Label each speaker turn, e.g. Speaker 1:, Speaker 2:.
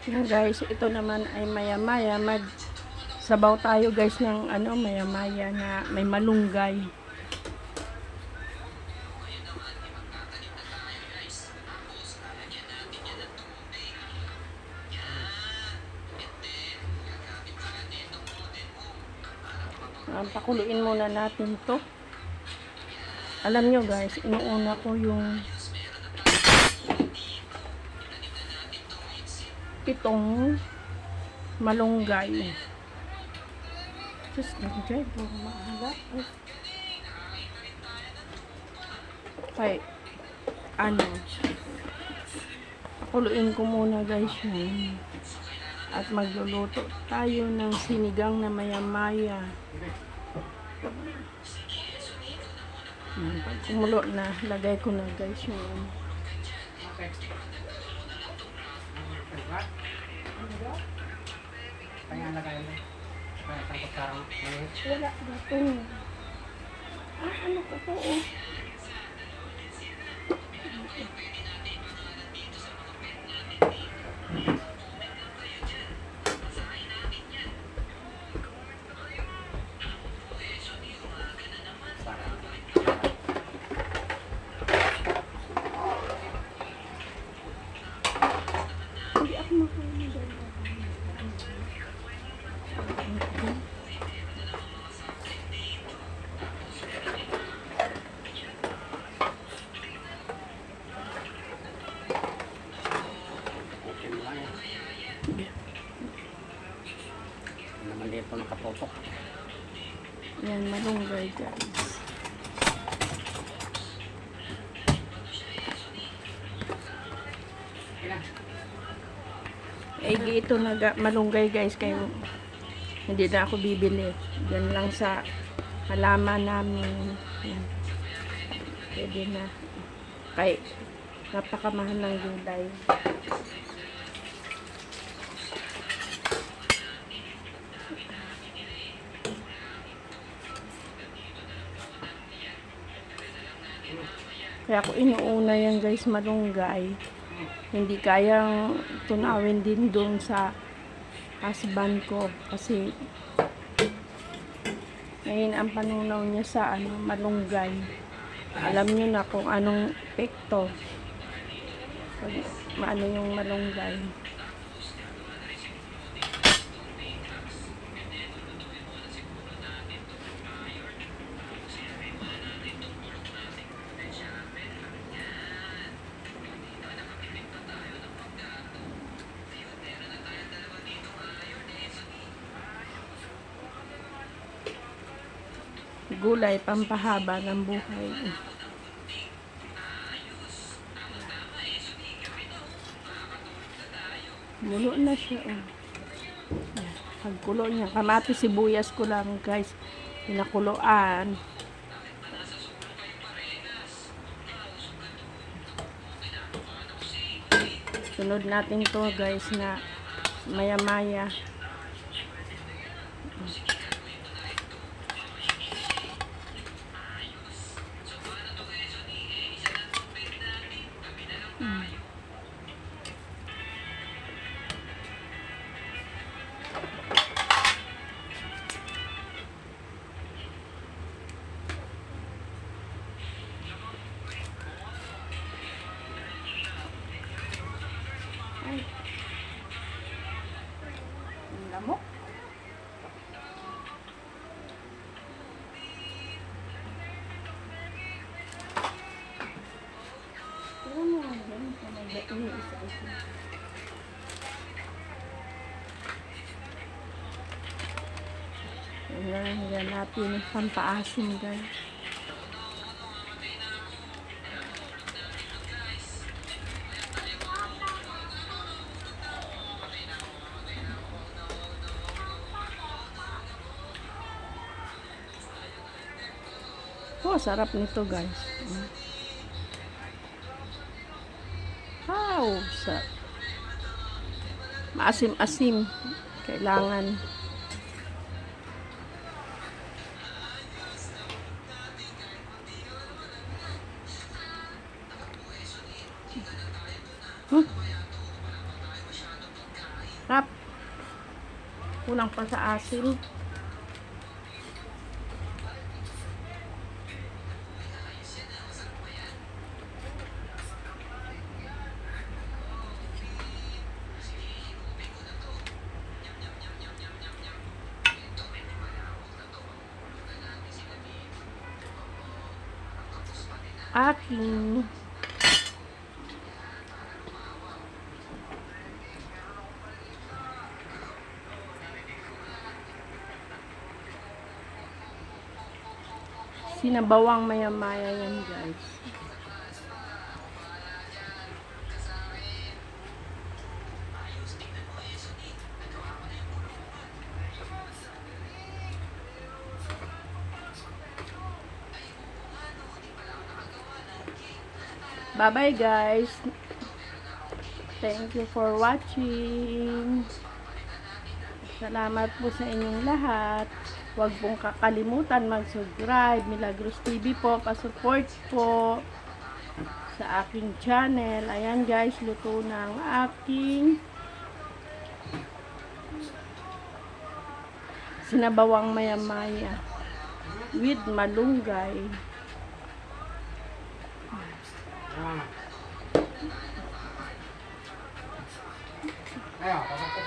Speaker 1: Yan guys, ito naman ay maya-maya sabaw tayo guys ng maya-maya na may malunggay. Pakuluin muna natin to. Alam nyo guys, inuuna ko yung itong malunggay. Just enjoy po maaga. Okay. Pakuluin ko muna guys yun. At magluluto tayo ng sinigang na maya-maya. Pag kumulo na, lagay ko na guys yun. Wala dito. Ano ko po oh. Hindi ako makain dyan.
Speaker 2: Naman dito nakapotok.
Speaker 1: Yan, malunggay guys. Ito na malunggay guys, kayo hindi na ako bibili. Yan lang sa halaman namin. Yan. Pwede na. Kay napakamahal ng gulay. Kaya ako inuuna yan guys, malunggay. Hindi kayang tunawin din doon sa husband ko. Kasi ngayon ang panunaw niya sa malunggay. Alam niyo na kung anong epekto. Maano yung malunggay. Gulay, pampahaba ng buhay. Mulo na siya. Pagkulo niya. Kamatis, sibuyas ko lang guys. Pinakuluan. Sunod natin to guys na maya-maya. Ay. Ang lamok. Pero mo nga yan. Ini isa-isa. Yan natin pampaasim guys. Oh, sarap nito guys. Wow, sarap. Maasim-asim. Kailangan. Kulang pa sa asin. Aking sinabawang maya-maya yan, guys. Bye-bye, guys. Thank you for watching. Salamat po sa inyong lahat. Huwag pong kakalimutan mag-subscribe. Milagros TV po. Pa-support po sa aking channel. Ayan, guys. Luto ng aking sinabawang maya-maya with malunggay.
Speaker 2: Ayan, pasok po.